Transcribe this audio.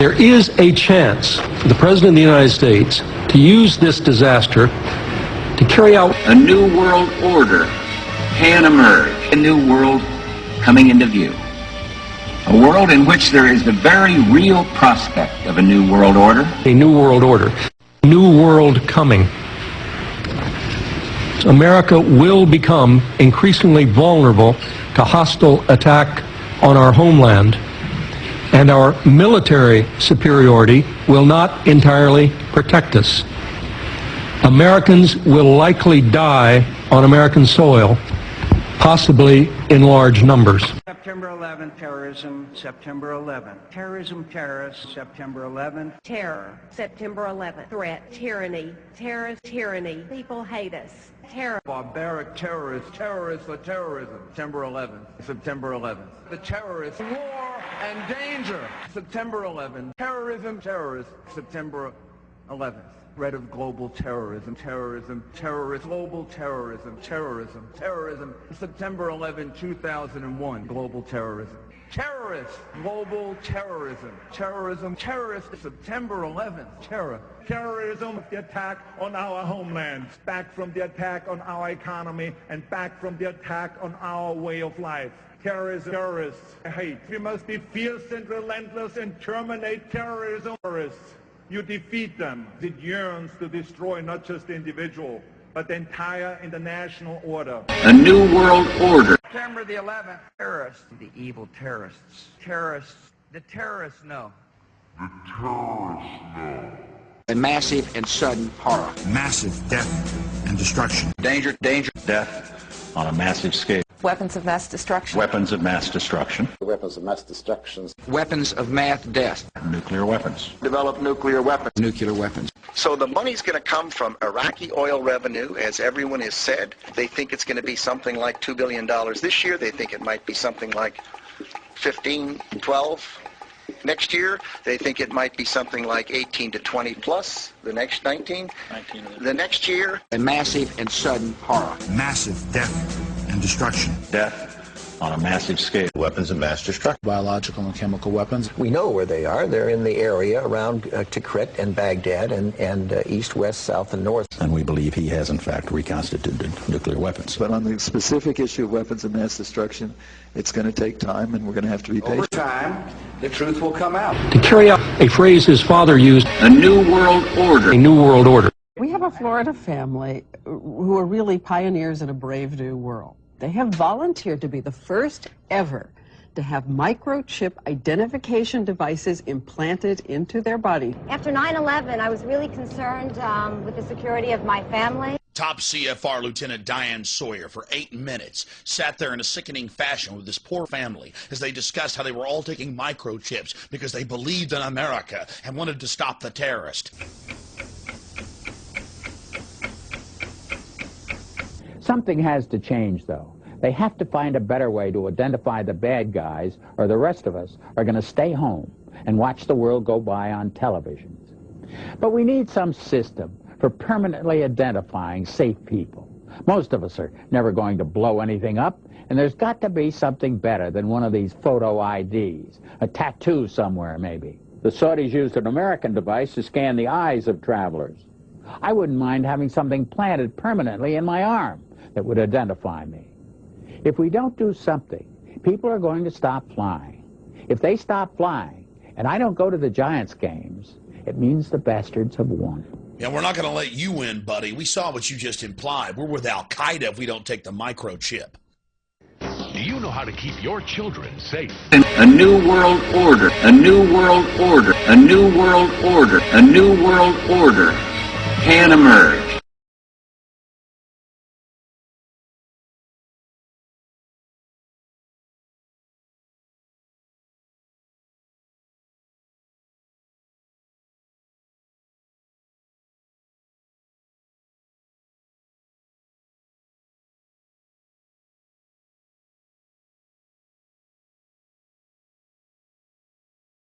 There is a chance for the President of the United States to use this disaster to carry out a new world order can emerge. A new world coming into view. A world in which there is the very real prospect of a new world order. a new world order, new world coming. America will become increasingly vulnerable to hostile attack on our homeland, and our military superiority will not entirely protect us. Americans will likely die on American soil, possibly in large numbers. September 11th, terrorism, September 11th. Terrorism, terrorists, September 11th. Terror, September 11th. Threat, tyranny, terrorist, tyranny. People hate us. Terror. Barbaric terrorists, terrorists for terrorism. September 11th, September 11th. The terrorists, war and danger. September 11th. Terrorism, terrorists, September 11th. Threat of global terrorism, terrorism, terrorist, global terrorism, terrorism, terrorism. September 11, 2001, global terrorism. Terrorists, global terrorism, terrorism, terrorists, September 11th, terror. Terrorism, the attack on our homelands, back from the attack on our economy, and back from the attack on our way of life. Terrorism, terrorists, hate. We must be fierce and relentless and terminate terrorism. Terrorists. You defeat them. It yearns to destroy not just the individual, but the entire international order. A new world order. September the 11th, terrorists. The evil terrorists. Terrorists. The terrorists know. A massive and sudden horror. Massive death and destruction. Danger, danger, death on a massive scale. Weapons of mass destruction. Weapons of mass destruction. Weapons of mass destruction. Weapons of mass death. Nuclear weapons. Develop nuclear weapons. Nuclear weapons. So the money's going to come from Iraqi oil revenue, as everyone has said. They think it's going to be something like $2 billion this year. They think it might be something like 15, 12 next year. They think it might be something like 18 to 20 plus the next 19 the next year. A massive and sudden horror. Massive death and destruction. Death on a massive scale. Weapons of mass destruction. Biological and chemical weapons. We know where they are. They're in the area around Tikrit and Baghdad and east, west, south, and north. And we believe he has, in fact, reconstituted nuclear weapons. But on the specific issue of weapons of mass destruction, it's going to take time, and we're going to have to be patient. Over time, the truth will come out. To carry out a phrase his father used, a new world order. a new world order. We have a Florida family who are really pioneers in a brave new world. They have volunteered to be the first ever to have microchip identification devices implanted into their body. After 9/11, I was really concerned with the security of my family. Top CFR Lieutenant Diane Sawyer, for 8 minutes, sat there in a sickening fashion with this poor family as they discussed how they were all taking microchips because they believed in America and wanted to stop the terrorists. Something has to change, though. They have to find a better way to identify the bad guys, or the rest of us are going to stay home and watch the world go by on televisions. But we need some system for permanently identifying safe people. Most of us are never going to blow anything up, and there's got to be something better than one of these photo IDs, a tattoo somewhere maybe. The Saudis used an American device to scan the eyes of travelers. I wouldn't mind having something planted permanently in my arm that would identify me. If we don't do something, people are going to stop flying. If they stop flying, and I don't go to the Giants games, it means the bastards have won. Yeah, we're not going to let you win, buddy. We saw what you just implied. We're with Al-Qaeda if we don't take the microchip. Do you know how to keep your children safe? A new world order. A new world order. A new world order. A new world order can emerge.